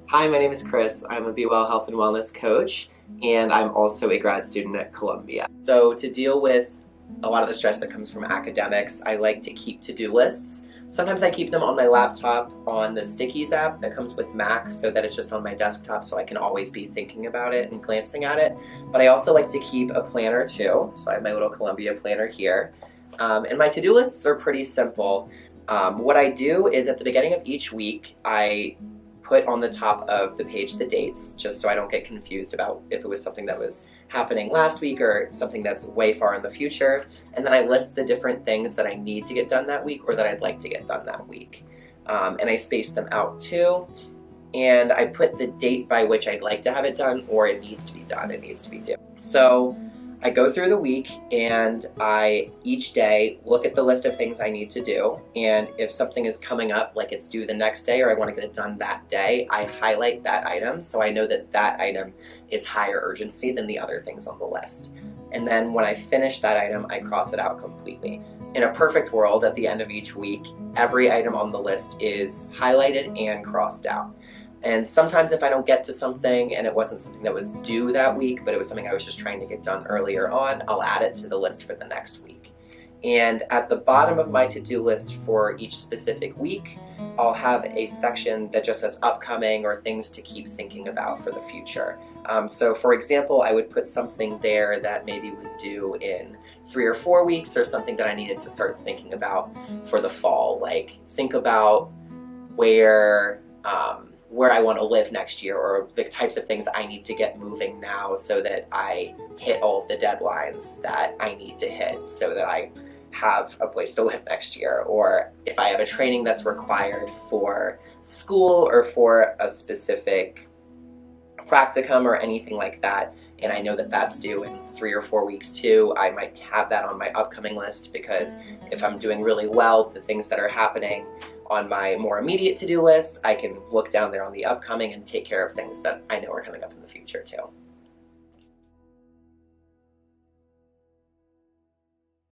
Hi, my name is Chris. I'm a BeWell Health and Wellness coach, and I'm also a grad student at Columbia. So to deal with a lot of the stress that comes from academics, I like to keep to-do lists. Sometimes I keep them on my laptop on the Stickies app that comes with Mac so that it's just on my desktop so I can always be thinking about it and glancing at it. But I also like to keep a planner too. So I have my little Columbia planner here. And my to-do lists are pretty simple. What I do is at the beginning of each week, I put on the top of the page the dates, just so I don't get confused about if it was something that was happening last week or something that's way far in the future. And then I list the different things that I need to get done that week or that I'd like to get done that week. And I space them out too. And I put the date by which I'd like to have it done or it needs to be done, it needs to be due. So I go through the week and I each day look at the list of things I need to do, and if something is coming up like it's due the next day or I want to get it done that day, I highlight that item so I know that that item is higher urgency than the other things on the list. And then when I finish that item, I cross it out completely. In a perfect world, at the end of each week, every item on the list is highlighted and crossed out. And sometimes if I don't get to something and it wasn't something that was due that week, but it was something I was just trying to get done earlier on, I'll add it to the list for the next week. And at the bottom of my to-do list for each specific week, I'll have a section that just says upcoming or things to keep thinking about for the future. So for example, I would put something there that maybe was due in 3 or 4 weeks or something that I needed to start thinking about for the fall. Like think about where I want to live next year or the types of things I need to get moving now so that I hit all of the deadlines that I need to hit so that I have a place to live next year, or if I have a training that's required for school or for a specific practicum or anything like that, and I know that that's due in 3 or 4 weeks too, I might have that on my upcoming list because if I'm doing really well, the things that are happening on my more immediate to-do list, I can look down there on the upcoming and take care of things that I know are coming up in the future too.